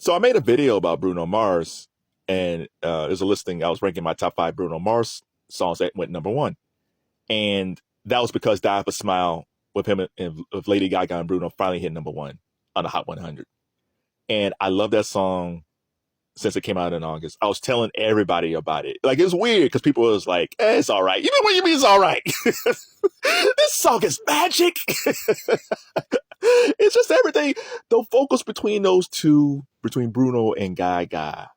So I made a video about Bruno Mars, and there's a listing. I was ranking my top 5 Bruno Mars songs that went number one, and that was because "Die Up a Smile" with him and with Lady Gaga and Bruno finally hit number one on the Hot 100. And I love that song since it came out in August. I was telling everybody about it. Like, it's weird because people was like, it's all right. You know what you mean it's all right? This song is magic. It's just everything. The focus between those two, between Bruno and Gaga,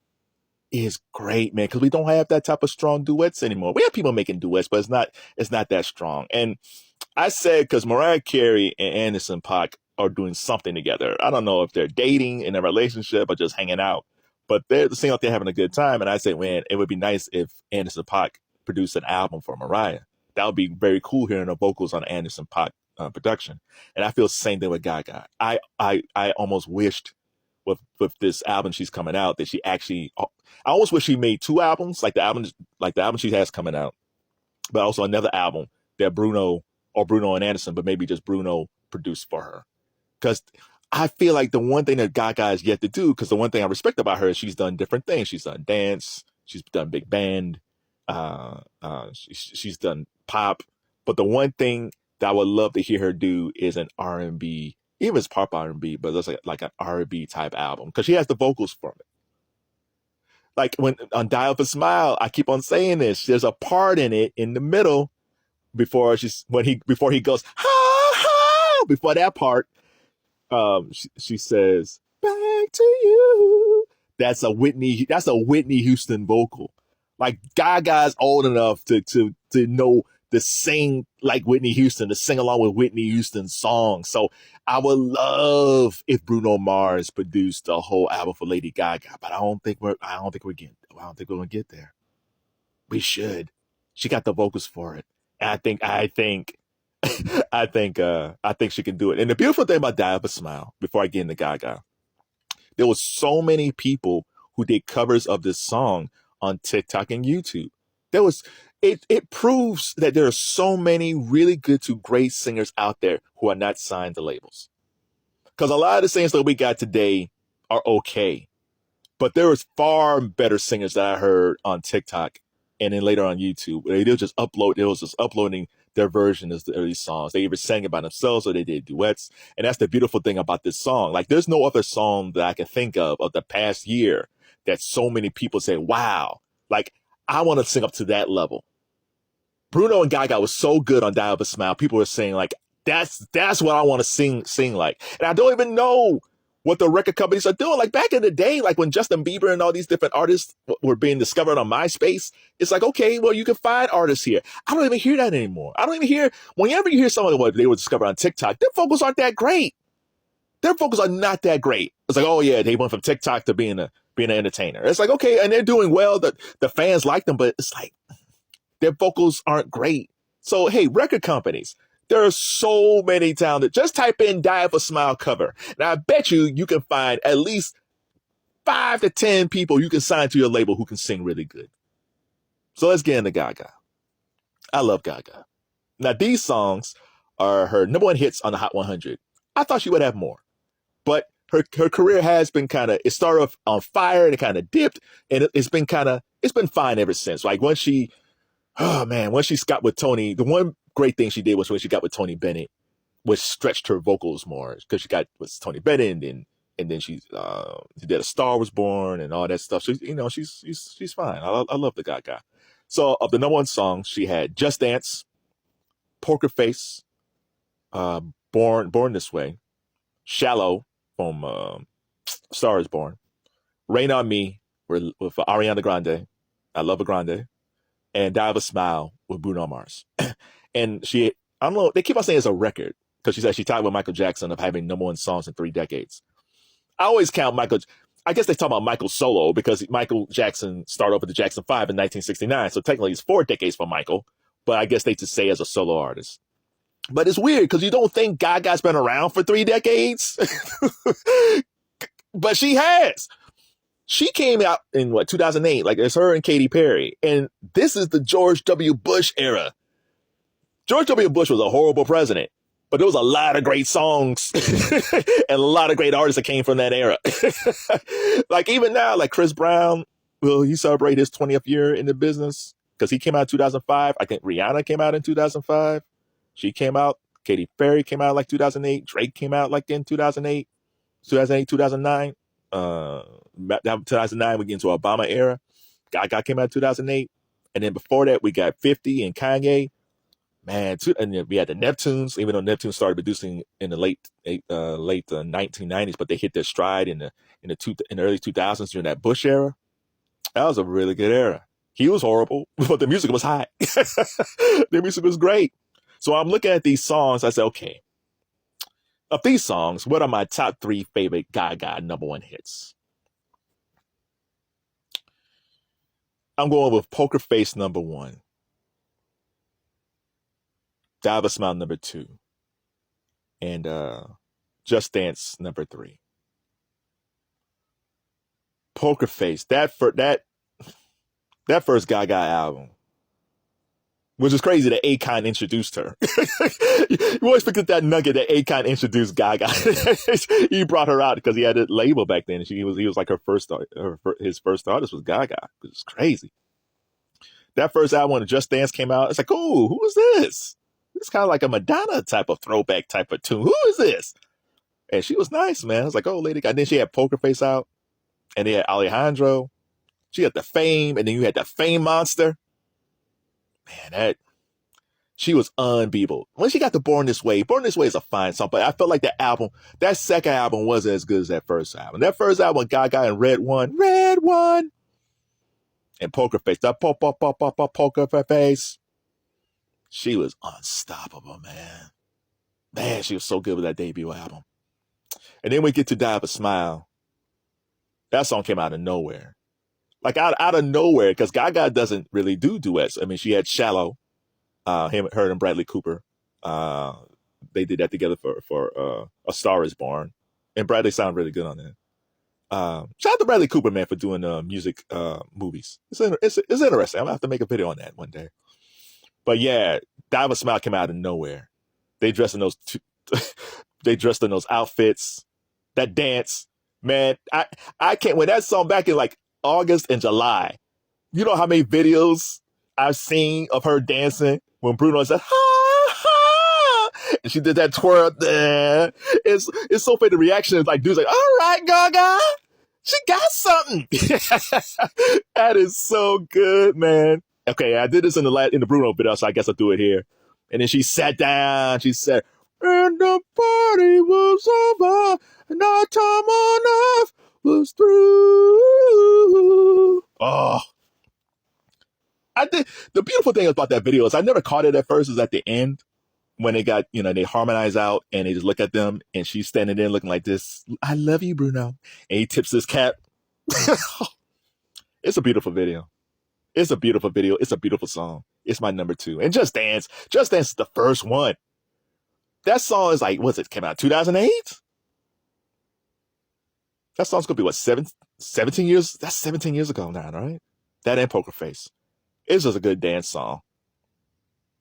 is great, man, because we don't have that type of strong duets anymore. We have people making duets, but it's not that strong. And I said, because Mariah Carey and Anderson .Paak are doing something together. I don't know if they're dating in a relationship or just hanging out, but they're seem like they're having a good time. And I said, man, it would be nice if Anderson .Paak produced an album for Mariah. That would be very cool hearing the vocals on Anderson .Paak production. And I feel the same thing with Gaga. I almost wished with this album she's coming out that she actually, I almost wish she made 2 albums, like the album she has coming out, but also another album that Bruno and Anderson, but maybe just Bruno produced for her. Because I feel like the one thing that Gaga has yet to do, because the one thing I respect about her is she's done different things. She's done dance, she's done big band, she's done pop. But the one thing that I would love to hear her do is an R&B, even if it's pop R&B, but it's like an R&B type album, because she has the vocals for it. Like when on "Die Up a Smile," I keep on saying this. There's a part in it in the middle before he goes ha ha. Before that part, she says "Back to You." That's a Whitney Houston vocal. Like, Gaga's old enough to know to sing like Whitney Houston, to sing along with Whitney Houston's songs. So I would love if Bruno Mars produced a whole album for Lady Gaga, but I don't think we're gonna get there. We should. She got the vocals for it. And I think she can do it. And the beautiful thing about "Die Up a Smile," before I get into Gaga, there was so many people who did covers of this song on TikTok and YouTube. It proves that there are so many really good to great singers out there who are not signed to labels. Because a lot of the singers that we got today are okay, but there was far better singers that I heard on TikTok and then later on YouTube. They was just uploading their version of these songs. They either sang it by themselves or they did duets. And that's the beautiful thing about this song. Like, there's no other song that I can think of the past year that so many people say, wow, like, I want to sing up to that level. Bruno and Gaga was so good on "Die Up a Smile." People were saying, like, that's what I want to sing like. And I don't even know what the record companies are doing. Like, back in the day, like when Justin Bieber and all these different artists were being discovered on MySpace, it's like, okay, well, you can find artists here. I don't even hear that anymore. I don't even hear, whenever you hear someone what they were discovered on TikTok, their vocals aren't that great. Their vocals are not that great. It's like, oh yeah, they went from TikTok to being an entertainer. It's like, okay, and they're doing well. The fans like them, but it's like, their vocals aren't great. So, hey, record companies, there are so many talented. Just type in "Die Up a Smile" cover. And I bet you can find at least 5 to 10 people you can sign to your label who can sing really good. So let's get into Gaga. I love Gaga. Now, these songs are her number 1 hits on the Hot 100. I thought she would have more. But her career has been it started off on fire and it kind of dipped. And it's been fine ever since. Like, when she got with Tony, the one great thing she did was when she got with Tony Bennett, which stretched her vocals more, because she got with Tony Bennett and then she did "A Star Was Born" and all that stuff. So, she's fine. I love the Gaga. So of the number 1 songs, she had "Just Dance," "Poker Face," Born This Way," "Shallow" from "Star Is Born," "Rain on Me" with Ariana Grande. I love a Grande. And "Die Up a Smile" with Bruno Mars. And I don't know, they keep on saying it's a record, because she said she tied with Michael Jackson of having number 1 songs in 3 decades. I always count Michael. I guess they talk about Michael solo, because Michael Jackson started off with the Jackson 5 in 1969. So technically it's 4 decades for Michael, but I guess they just say as a solo artist. But it's weird, because you don't think Gaga's been around for 3 decades. But she has. She came out in 2008, like it's her and Katy Perry. And this is the George W. Bush era. George W. Bush was a horrible president. But there was a lot of great songs and a lot of great artists that came from that era. Like even now, like Chris Brown, will he celebrate his 20th year in the business? Because he came out in 2005. I think Rihanna came out in 2005. She came out. Katy Perry came out like 2008. Drake came out like in 2008, 2009. 2009, we get into Obama era. Gaga came out in 2008. And then before that, we got 50 and Kanye. Man, and then we had the Neptunes, even though Neptune started producing in the late 1990s, but they hit their stride in the early 2000s during that Bush era. That was a really good era. He was horrible, but the music was hot. The music was great. So I'm looking at these songs. I said, okay, of these songs, what are my top 3 favorite Gaga #1 hits? I'm going with Poker Face #1. Die With a Smile #2. And Just Dance #3. Poker Face, that first Gaga album, which is crazy that Akon introduced her. You always forget that nugget that Akon introduced Gaga. He brought her out because he had a label back then. He was like his first artist was Gaga. It was crazy. That first album when Just Dance came out, it's like, oh, who is this? It's kind of like a Madonna type of throwback type of tune. Who is this? And she was nice, man. I was like, oh, Lady Gaga. And then she had Poker Face out. And they had Alejandro. She had the Fame. And then you had the Fame Monster. Man, she was unbeatable. When she got to Born This Way is a fine song. But I felt like that second album wasn't as good as that first album. That first album, Gaga and Red One. And Poker Face. That Poker Face. She was unstoppable, man. Man, she was so good with that debut album. And then we get to Die With a Smile. That song came out of nowhere. Like out of nowhere, because Gaga doesn't really do duets. I mean, she had Shallow, her and Bradley Cooper. They did that together for A Star Is Born. And Bradley sounded really good on that. Shout out to Bradley Cooper, man, for doing music movies. It's interesting. I'm going to have to make a video on that one day. But yeah, Die With a Smile came out of nowhere. They dressed in those outfits, that dance, man. I can't. When that song back in like August and July, you know how many videos I've seen of her dancing when Bruno said ha ha, and she did that twirl there. It's so funny. The reaction is like dudes like, all right, Gaga, she got something. That is so good, man. Okay, I did this in the Bruno video, so I guess I'll do it here. And then she sat down. She said, and the party was over, and our time on earth was through. Oh. The beautiful thing about that video is I never caught it at first, is at the end when they got, they harmonize out and they just look at them and she's standing there looking like this. I love you, Bruno. And he tips his cap. It's a beautiful video. It's a beautiful video. It's a beautiful song. It's my #2. And Just Dance. Just Dance is the first one. That song is like, came out 2008? That song's going to be 17 years? That's 17 years ago now, right? That and Poker Face. It's just a good dance song.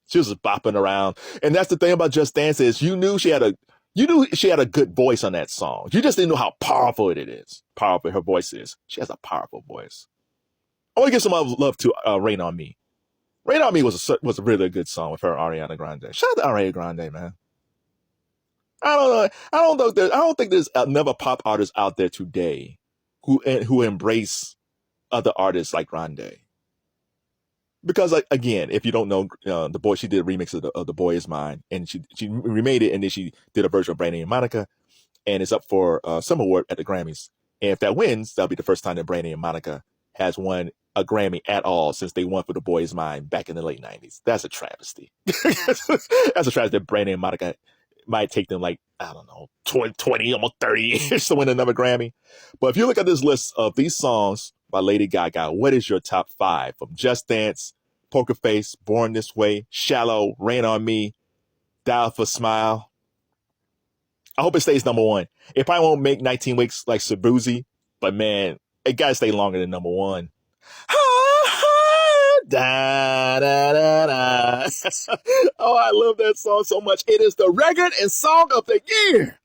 She was just bopping around. And that's the thing about Just Dance is you knew she had a good voice on that song. You just didn't know how powerful it is. Powerful her voice is. She has a powerful voice. I want to give some love to Rain on Me. Rain on Me was a really good song with her Ariana Grande. Shout out to Ariana Grande, man. I don't know. I don't think there's another pop artist out there today who embrace other artists like Grande. Because again, if you don't know, the boy, she did a remix of the Boy Is Mine, and she remade it, and then she did a version of Brandy and Monica, and it's up for some award at the Grammys. And if that wins, that'll be the first time that Brandy and Monica has won a Grammy at all since they won for The Boy Is Mine back in the late 90s. That's a travesty. That's a travesty that Brandy and Monica might take them like, I don't know, 20, almost 30 years to win another Grammy. But if you look at this list of these songs by Lady Gaga, what is your top 5 from Just Dance, Poker Face, Born This Way, Shallow, Rain on Me, Die With a Smile? I hope it stays #1. It probably won't make 19 weeks like Sabuzi, but man, it gotta stay longer than #1. Da, da, da, da. Oh, I love that song so much. It is the record and song of the year.